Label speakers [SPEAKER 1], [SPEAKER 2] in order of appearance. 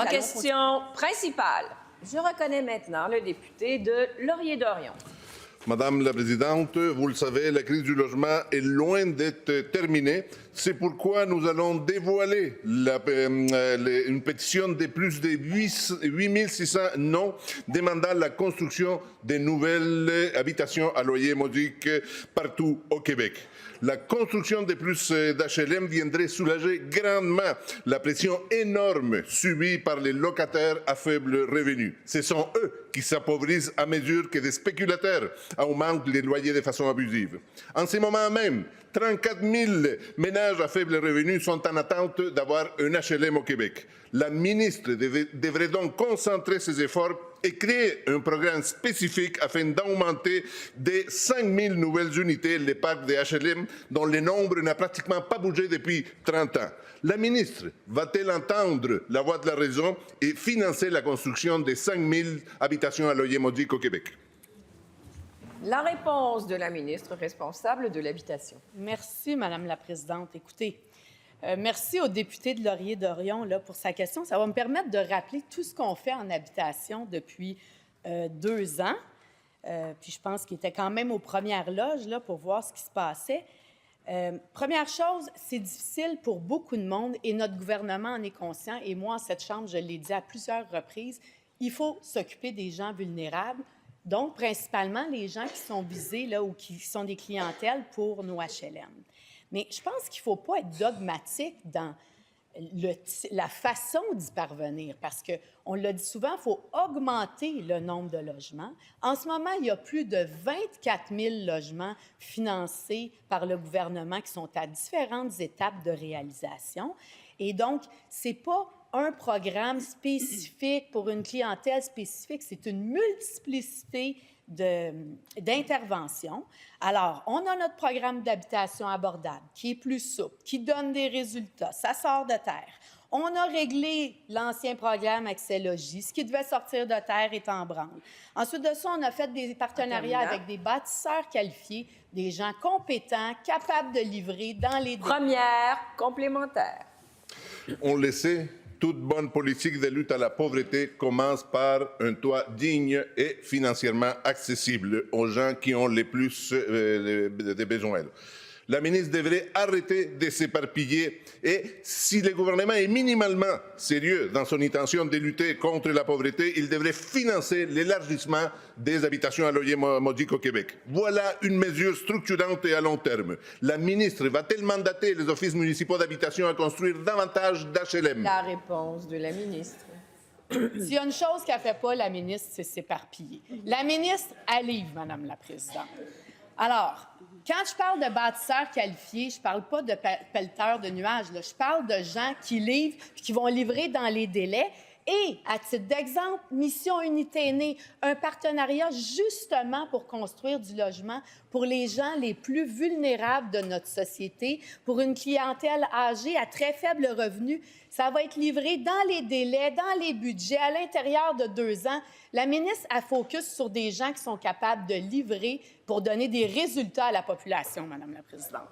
[SPEAKER 1] En question principale, je reconnais maintenant le député de Laurier-Dorion.
[SPEAKER 2] Madame la Présidente, vous le savez, la crise du logement est loin d'être terminée. C'est pourquoi nous allons dévoiler une pétition de plus de 8600 noms demandant la construction de nouvelles habitations à loyer modique partout au Québec. La construction de plus d'HLM viendrait soulager grandement la pression énorme subie par les locataires à faible revenu. Ce sont eux qui s'appauvrissent à mesure que des spéculateurs augmentent les loyers de façon abusive. En ce moment même, 34 000 ménages à faible revenu sont en attente d'avoir un HLM au Québec. La ministre devrait donc concentrer ses efforts et créer un programme spécifique afin d'augmenter de 5 000 nouvelles unités le parc des HLM dont le nombre n'a pratiquement pas bougé depuis 30 ans. La ministre va-t-elle entendre la voix de la raison et financer la construction de 5 000 habitations à loyer modique au Québec?
[SPEAKER 1] La réponse de la ministre responsable de l'Habitation.
[SPEAKER 3] Merci, Madame la Présidente. Écoutez, merci au député de Laurier-Dorion pour sa question. Ça va me permettre de rappeler tout ce qu'on fait en habitation depuis 2 ans. Puis je pense qu'il était quand même aux premières loges pour voir ce qui se passait. Première chose, c'est difficile pour beaucoup de monde et notre gouvernement en est conscient. Et moi, en cette Chambre, je l'ai dit à plusieurs reprises, il faut s'occuper des gens vulnérables. Donc, principalement, les gens qui sont visés ou qui sont des clientèles pour nos HLM. Mais je pense qu'il ne faut pas être dogmatique dans la façon d'y parvenir, parce qu'on l'a dit souvent, il faut augmenter le nombre de logements. En ce moment, il y a plus de 24 000 logements financés par le gouvernement qui sont à différentes étapes de réalisation. Et donc, ce n'est pas un programme spécifique pour une clientèle spécifique, c'est une multiplicité d'interventions. Alors, on a notre programme d'habitation abordable qui est plus souple, qui donne des résultats, ça sort de terre. On a réglé l'ancien programme Accès Logis, ce qui devait sortir de terre est en branle. Ensuite de ça, on a fait des partenariats avec des bâtisseurs qualifiés, des gens compétents, capables de livrer dans les...
[SPEAKER 1] Première complémentaire.
[SPEAKER 2] On le sait, toute bonne politique de lutte à la pauvreté commence par un toit digne et financièrement accessible aux gens qui ont les plus de besoins. La ministre devrait arrêter de s'éparpiller et si le gouvernement est minimalement sérieux dans son intention de lutter contre la pauvreté, il devrait financer l'élargissement des habitations à loyer modique au Québec. Voilà une mesure structurante et à long terme. La ministre va-t-elle mandater les offices municipaux d'habitation à construire davantage d'HLM?
[SPEAKER 1] La réponse de la ministre.
[SPEAKER 3] S'il y a une chose qu'elle ne fait pas, la ministre, c'est s'éparpiller. La ministre, elle livre, Madame la Présidente. Alors, quand je parle de bâtisseurs qualifiés, je ne parle pas de pelleteurs de nuages. Là. Je parle de gens qui livrent et qui vont livrer dans les délais. Et, à titre d'exemple, Mission Unité Aînée, un partenariat justement pour construire du logement pour les gens les plus vulnérables de notre société, pour une clientèle âgée à très faible revenu. Ça va être livré dans les délais, dans les budgets, à l'intérieur de 2 ans. La ministre a focus sur des gens qui sont capables de livrer pour donner des résultats à la population, Madame la Présidente.